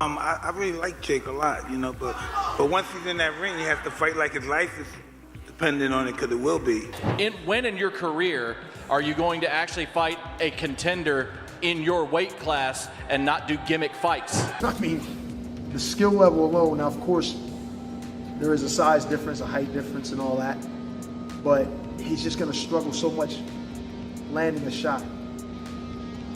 I really like Jake a lot, but once he's in that ring, he has to fight like his life is dependent on it, because it will be. When in your career are you going to actually fight a contender in your weight class and not do gimmick fights? I mean, the skill level alone, now of course, there is a size difference, a height difference and all that, but he's just gonna struggle so much landing a shot.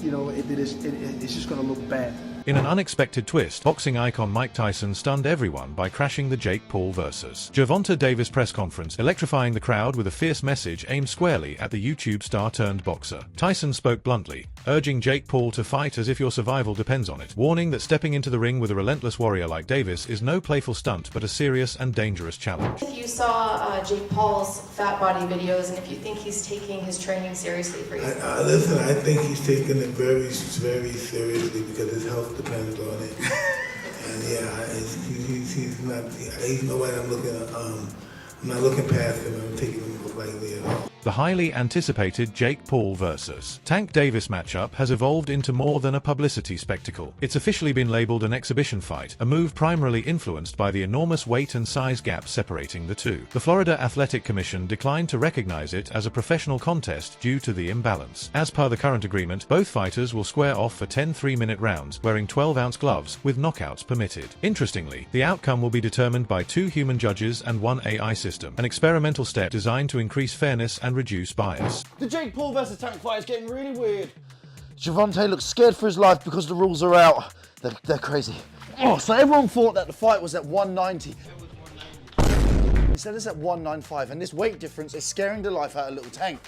It's just gonna look bad. In an unexpected twist, boxing icon Mike Tyson stunned everyone by crashing the Jake Paul vs. Gervonta Davis press conference, electrifying the crowd with a fierce message aimed squarely at the YouTube star-turned-boxer. Tyson spoke bluntly, urging Jake Paul to fight as if your survival depends on it, warning that stepping into the ring with a relentless warrior like Davis is no playful stunt but a serious and dangerous challenge. If you saw Jake Paul's fat body videos, and if you think he's taking his training seriously for you. Listen, I think he's taking it very, very seriously because his health depends on it. And yeah, he's nobody I'm not looking past him. I'm taking him lightly at all. The highly anticipated Jake Paul vs. Tank Davis matchup has evolved into more than a publicity spectacle. It's officially been labeled an exhibition fight, a move primarily influenced by the enormous weight and size gap separating the two. The Florida Athletic Commission declined to recognize it as a professional contest due to the imbalance. As per the current agreement, both fighters will square off for 10 3-minute rounds, wearing 12-ounce gloves, with knockouts permitted. Interestingly, the outcome will be determined by 2 human judges and 1 AI system, an experimental step designed to increase fairness and reduce bias. The Jake Paul versus Tank fight is getting really weird. Gervonta looks scared for his life because the rules are out. They're crazy. Oh, so everyone thought that the fight was at 190. He said it's at 195, and this weight difference is scaring the life out of little Tank.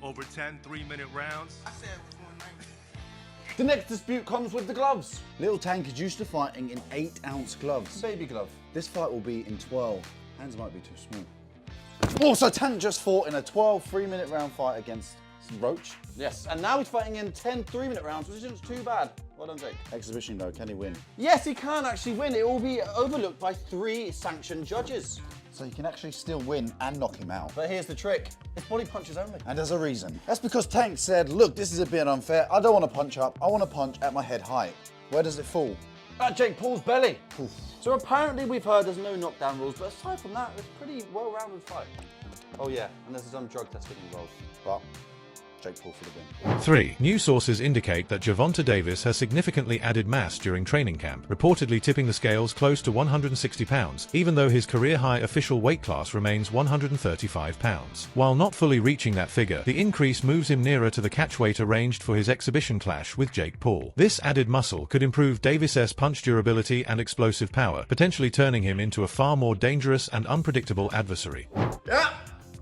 Over 10 3-minute rounds. I said it was 190. The next dispute comes with the gloves. Little Tank is used to fighting in 8-ounce gloves. Baby glove. This fight will be in 12. Hands might be too small. Also, Tank just fought in a 12 3-minute round fight against Roach. Yes, and now he's fighting in 10 3-minute rounds, which isn't too bad. Well done, Jake. Exhibition though, can he win? Yes, he can actually win. It will be overlooked by 3 sanctioned judges. So you can actually still win and knock him out. But here's the trick. It's body punches only. And there's a reason. That's because Tank said, look, this is a bit unfair. I don't want to punch up. I want to punch at my head height. Where does it fall? At Jake Paul's belly. Oof. So apparently we've heard there's no knockdown rules, but aside from that, it's a pretty well-rounded fight. Oh yeah, and there's some drug testing involved. But Jake Paul for the win. 3. New sources indicate that Gervonta Davis has significantly added mass during training camp, reportedly tipping the scales close to 160 pounds, even though his career-high official weight class remains 135 pounds. While not fully reaching that figure, the increase moves him nearer to the catchweight arranged for his exhibition clash with Jake Paul. This added muscle could improve Davis's punch durability and explosive power, potentially turning him into a far more dangerous and unpredictable adversary. Yeah.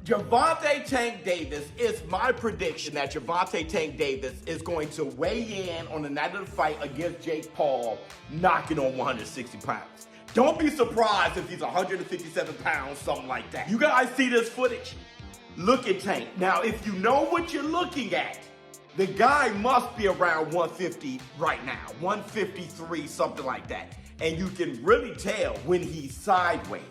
Gervonta Tank Davis, it's my prediction that Gervonta Tank Davis is going to weigh in on the night of the fight against Jake Paul, knocking on 160 pounds. Don't be surprised if he's 157 pounds, something like that. You guys see this footage? Look at Tank. Now, if you know what you're looking at, the guy must be around 150 right now, 153, something like that. And you can really tell when he's sideways.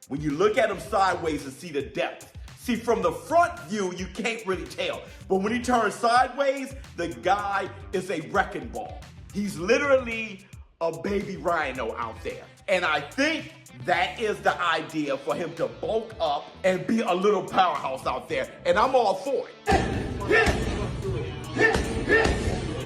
When you look at him sideways and see the depth. See, from the front view, you can't really tell. But when he turns sideways, the guy is a wrecking ball. He's literally a baby rhino out there. And I think that is the idea for him to bulk up and be a little powerhouse out there. And I'm all for it.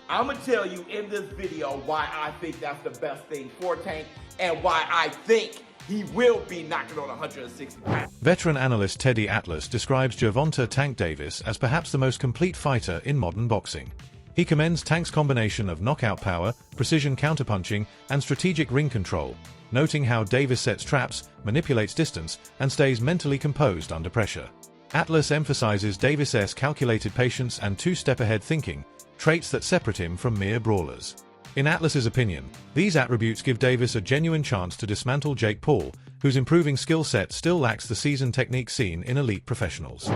I'm gonna tell you in this video why I think that's the best thing for Tank and why I think he will be knocking on 160 pounds. Veteran analyst Teddy Atlas describes Gervonta Tank Davis as perhaps the most complete fighter in modern boxing. He commends Tank's combination of knockout power, precision counterpunching, and strategic ring control, noting how Davis sets traps, manipulates distance, and stays mentally composed under pressure. Atlas emphasizes Davis's calculated patience and two-step-ahead thinking, traits that separate him from mere brawlers. In Atlas's opinion, these attributes give Davis a genuine chance to dismantle Jake Paul, whose improving skill set still lacks the seasoned technique seen in elite professionals.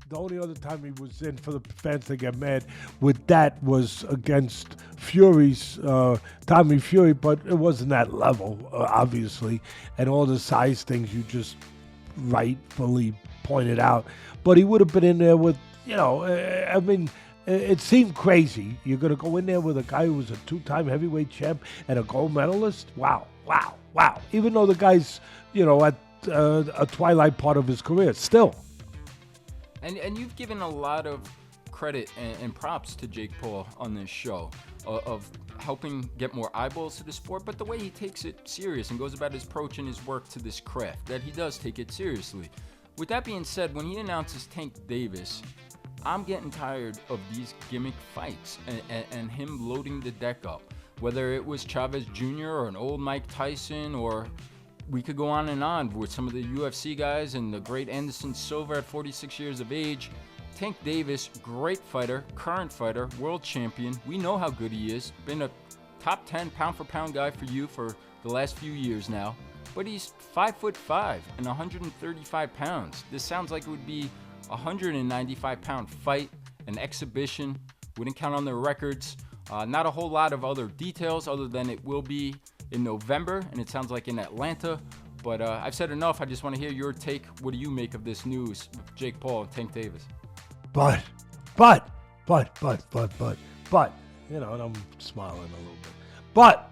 The only other time he was in, for the fans to get mad with that, was against Fury's Tommy Fury, but it wasn't that level, obviously, and all the size things you just rightfully pointed out. But he would have been in there with, It seemed crazy. You're going to go in there with a guy who was a 2-time heavyweight champ and a gold medalist? Wow. Even though the guy's, at a twilight part of his career, still. And you've given a lot of credit and props to Jake Paul on this show of helping get more eyeballs to the sport, but the way he takes it serious and goes about his approach and his work to this craft, that he does take it seriously. With that being said, when he announces Tank Davis, I'm getting tired of these gimmick fights and him loading the deck up. Whether it was Chavez Jr. or an old Mike Tyson, or we could go on and on with some of the UFC guys and the great Anderson Silva at 46 years of age. Tank Davis, great fighter, current fighter, world champion. We know how good he is. Been a top 10 pound-for-pound guy for you for the last few years now. But he's 5'5" and 135 pounds. This sounds like it would be a 195-pound fight, an exhibition. Wouldn't count on their records. Not a whole lot of other details other than it will be in November, and it sounds like in Atlanta. But I've said enough. I just want to hear your take. What do you make of this news, Jake Paul and Tank Davis? But, and I'm smiling a little bit. But,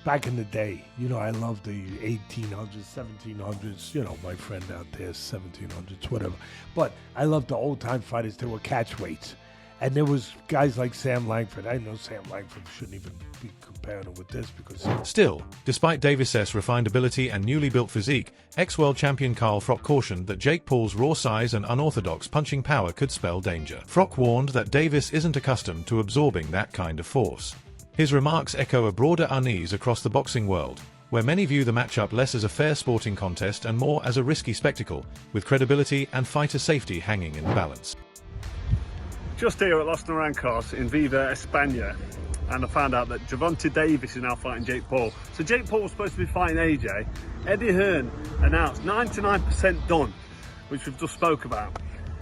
back in the day, I love the 1800s, 1700s, my friend out there, 1700s, whatever. But I love the old-time fighters. They were catchweights. And there was guys like Sam Langford. I know Sam Langford shouldn't even be comparing him with this because... Still, despite Davis' refined ability and newly built physique, ex-world champion Carl Froch cautioned that Jake Paul's raw size and unorthodox punching power could spell danger. Froch warned that Davis isn't accustomed to absorbing that kind of force. His remarks echo a broader unease across the boxing world, where many view the matchup less as a fair sporting contest and more as a risky spectacle, with credibility and fighter safety hanging in the balance. Just here at Los Naranjos in Viva, España, and I found out that Gervonta Davis is now fighting Jake Paul. So Jake Paul was supposed to be fighting AJ. Eddie Hearn announced 99% done, which we've just spoke about.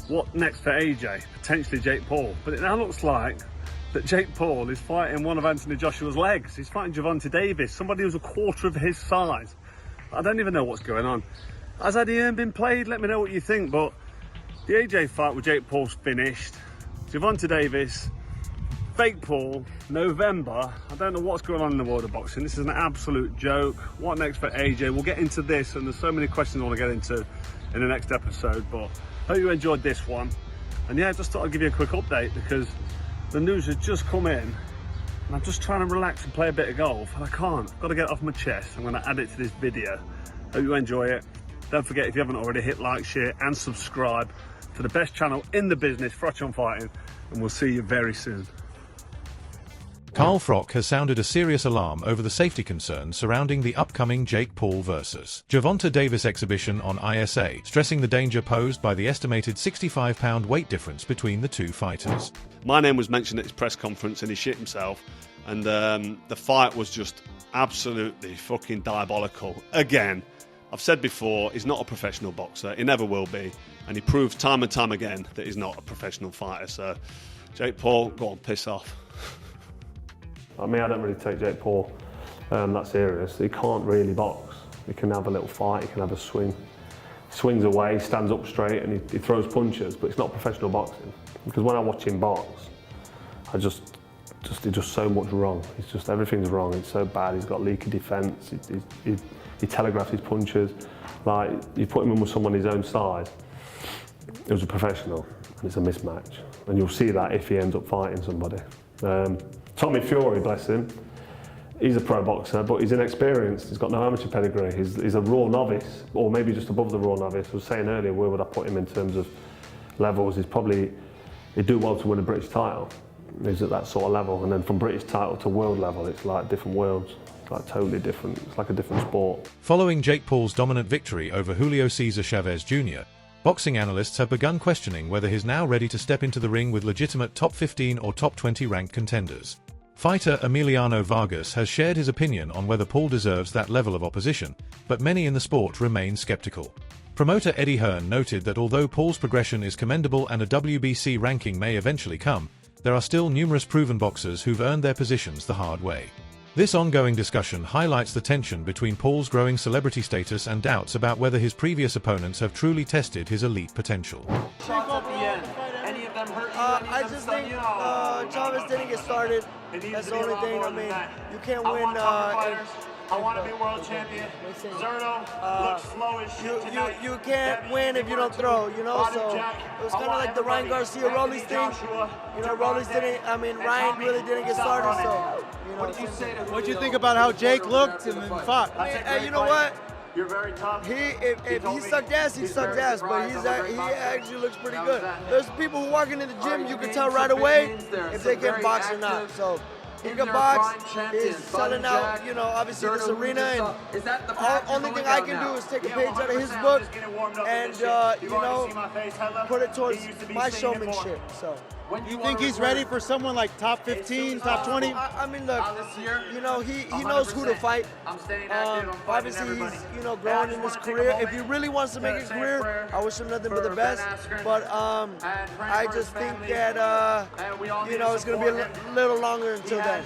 What next for AJ? Potentially Jake Paul. But it now looks like that Jake Paul is fighting one of Anthony Joshua's legs. He's fighting Gervonta Davis, somebody who's a quarter of his size. I don't even know what's going on. Has Eddie Hearn been played? Let me know what you think, but the AJ fight with Jake Paul's finished. Gervonta Davis, fake Paul, November. I don't know what's going on in the world of boxing. This is an absolute joke. What next for AJ? We'll get into this, and there's so many questions I want to get into in the next episode, but hope you enjoyed this one. And yeah, just thought I'd give you a quick update because the news has just come in, and I'm just trying to relax and play a bit of golf, and I can't. I've got to get it off my chest. I'm going to add it to this video. Hope you enjoy it. Don't forget, if you haven't already, hit like, share, and subscribe to the best channel in the business, Froch on Fighting, and we'll see you very soon. Carl Froch has sounded a serious alarm over the safety concerns surrounding the upcoming Jake Paul vs. Gervonta Davis exhibition on ISA, stressing the danger posed by the estimated 65-pound weight difference between the two fighters. My name was mentioned at his press conference and he shit himself, and the fight was just absolutely fucking diabolical. Again, I've said before, he's not a professional boxer, he never will be, and he proves time and time again that he's not a professional fighter. So, Jake Paul, go on, piss off. I mean, I don't really take Jake Paul that serious. He can't really box. He can have a little fight, he can have a swing. He swings away, stands up straight, and he throws punches, but it's not professional boxing. Because when I watch him box, he does so much wrong. It's just, everything's wrong. It's so bad. He's got leaky defence. He telegraphs his punches. Like, you put him in with someone his own size, it was a professional, and it's a mismatch. And you'll see that if he ends up fighting somebody. Tommy Fury, bless him, he's a pro boxer, but he's inexperienced. He's got no amateur pedigree. He's a raw novice, or maybe just above the raw novice. I was saying earlier, where would I put him in terms of levels? He'd do well to win a British title. He's at that sort of level, and then from British title to world level, it's like different worlds. It's like totally different. It's like a different sport. Following Jake Paul's dominant victory over Julio Cesar Chavez Jr., boxing analysts have begun questioning whether he's now ready to step into the ring with legitimate top 15 or top 20 ranked contenders. Fighter Emiliano Vargas has shared his opinion on whether Paul deserves that level of opposition, but many in the sport remain skeptical. Promoter Eddie Hearn noted that although Paul's progression is commendable and a WBC ranking may eventually come, there are still numerous proven boxers who've earned their positions the hard way. This ongoing discussion highlights the tension between Paul's growing celebrity status and doubts about whether his previous opponents have truly tested his elite potential. Shots at the end. Any of I just think Chavez didn't get started. That's the only thing. I mean, you can't win. I want to be world champion. Zerto looks slowish. You can't win if you don't throw, you know. So it was kind of like the Ryan Garcia Rollies thing. You know, Rollies didn't. I mean, Ryan really didn't get started. So you know. What do you think about how Jake looked and then fought? Hey, you know what? You're very tough. If he sucked ass, he sucked ass, but he actually looks pretty good. There's people who walking in the gym, you can tell right away if they can box or not. So he can box. He's selling out, you know, obviously this arena, and the only thing I can do is take a page out of his book and you know, put it towards my showmanship. So. You think he's ready for someone like top 15, top 20? I mean, look, you know, he knows who to fight. Obviously, he's, you know, growing in his career. If he really wants to make a career, I wish him nothing but the best. But I just think that, you know, it's going to be a little longer until then.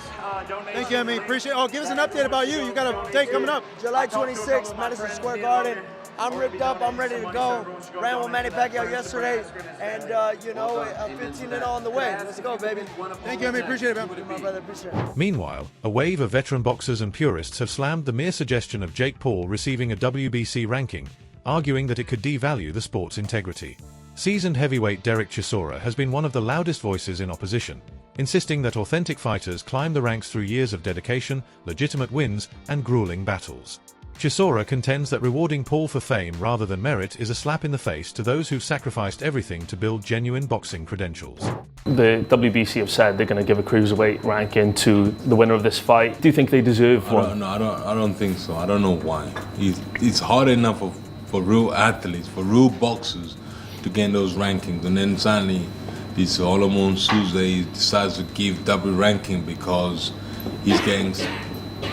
Thank you, Emmy. Appreciate it. Oh, give us an update about you. You got a date coming up. July 26th, Madison Square Garden. I'm ripped up. I'm ready to go. Ran with Manny Pacquiao yesterday, and you know, 15-0 on the way. Let's go, baby. Thank you, Emmy. Appreciate it, man. My brother, appreciate it. Meanwhile, a wave of veteran boxers and purists have slammed the mere suggestion of Jake Paul receiving a WBC ranking, arguing that it could devalue the sport's integrity. Seasoned heavyweight Derek Chisora has been one of the loudest voices in opposition, insisting that authentic fighters climb the ranks through years of dedication, legitimate wins, and grueling battles. Chisora contends that rewarding Paul for fame rather than merit is a slap in the face to those who've sacrificed everything to build genuine boxing credentials. The WBC have said they're going to give a cruiserweight ranking to the winner of this fight. Do you think they deserve one? No, I don't think so. I don't know why. It's hard enough for real athletes, for real boxers, to get those rankings, and then suddenly this Solomon Tuesday decides to give double ranking because he's getting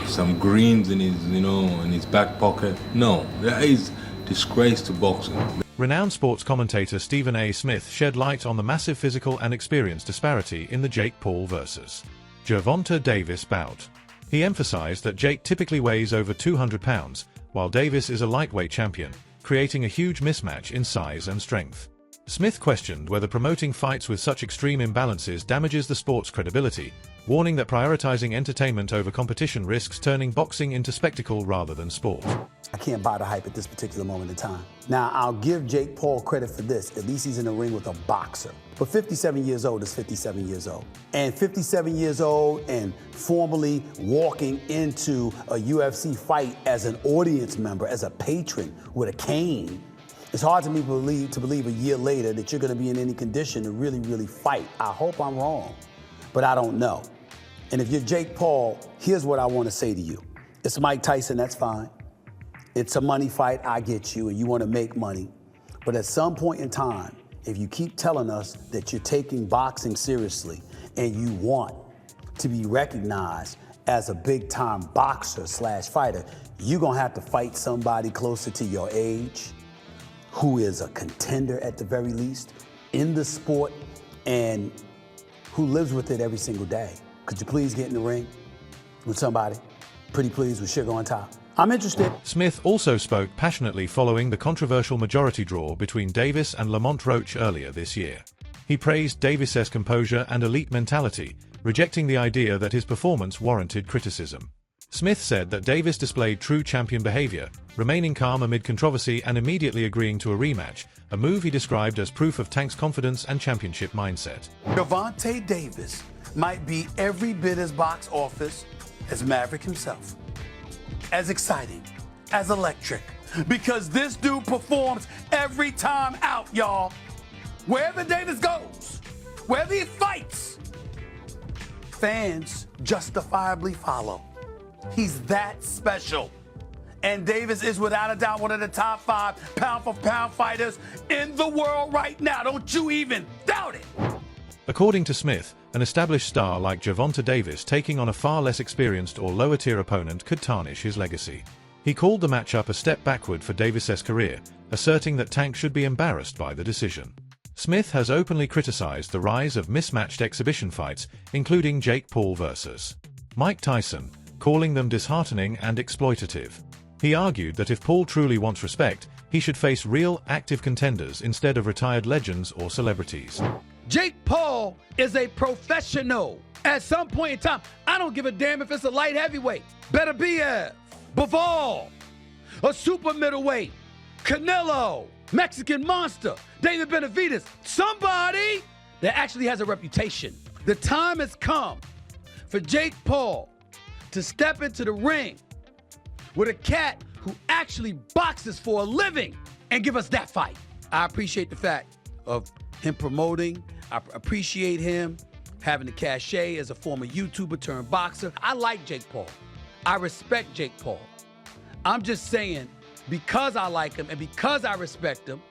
some greens in his, you know, in his back pocket. No, that is disgrace to boxing. Renowned sports commentator Stephen A. Smith shed light on the massive physical and experience disparity in the Jake Paul versus Gervonta Davis bout. He emphasized that Jake typically weighs over 200 pounds, while Davis is a lightweight champion, creating a huge mismatch in size and strength. Smith questioned whether promoting fights with such extreme imbalances damages the sport's credibility, warning that prioritizing entertainment over competition risks turning boxing into spectacle rather than sport. I can't buy the hype at this particular moment in time. Now, I'll give Jake Paul credit for this. At least he's in the ring with a boxer. But 57 years old is 57 years old. And 57 years old and formally walking into a UFC fight as an audience member, as a patron with a cane, it's hard to me believe a year later that you're going to be in any condition to really, really fight. I hope I'm wrong, but I don't know. And if you're Jake Paul, here's what I want to say to you. It's Mike Tyson, that's fine. It's a money fight, I get you, and you want to make money. But at some point in time, if you keep telling us that you're taking boxing seriously and you want to be recognized as a big-time boxer / fighter, you're going to have to fight somebody closer to your age, who is a contender at the very least in the sport and who lives with it every single day. Could you please get in the ring with somebody? Pretty please, with sugar on top. I'm interested. Smith also spoke passionately following the controversial majority draw between Davis and Lamont Roach earlier this year. He praised Davis's composure and elite mentality, rejecting the idea that his performance warranted criticism. Smith said that Davis displayed true champion behavior, remaining calm amid controversy and immediately agreeing to a rematch, a move he described as proof of Tank's confidence and championship mindset. Gervonta Davis might be every bit as box office as Maverick himself. As exciting, as electric, because this dude performs every time out, y'all. Wherever Davis goes, wherever he fights, fans justifiably follow. He's that special. And Davis is without a doubt one of the top 5 pound-for-pound fighters in the world right now. Don't you even doubt it. According to Smith, an established star like Gervonta Davis taking on a far less experienced or lower-tier opponent could tarnish his legacy. He called the matchup a step backward for Davis's career, asserting that Tank should be embarrassed by the decision. Smith has openly criticized the rise of mismatched exhibition fights, including Jake Paul versus Mike Tyson, calling them disheartening and exploitative. He argued that if Paul truly wants respect, he should face real, active contenders instead of retired legends or celebrities. Jake Paul is a professional. At some point in time, I don't give a damn if it's a light heavyweight. Better be Bivol, a super middleweight, Canelo, Mexican Monster, David Benavidez, somebody that actually has a reputation. The time has come for Jake Paul to step into the ring with a cat who actually boxes for a living and give us that fight. I appreciate the fact of him promoting. I appreciate him having the cachet as a former YouTuber turned boxer. I like Jake Paul. I respect Jake Paul. I'm just saying, because I like him and because I respect him,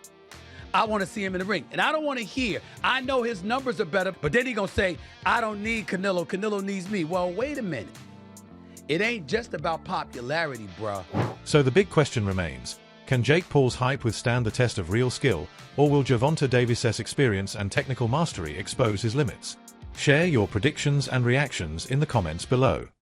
I want to see him in the ring. And I don't want to hear, I know his numbers are better, but then he gonna say, I don't need Canelo, Canelo needs me. Well, wait a minute. It ain't just about popularity, bruh. So the big question remains, can Jake Paul's hype withstand the test of real skill, or will Gervonta Davis's experience and technical mastery expose his limits? Share your predictions and reactions in the comments below.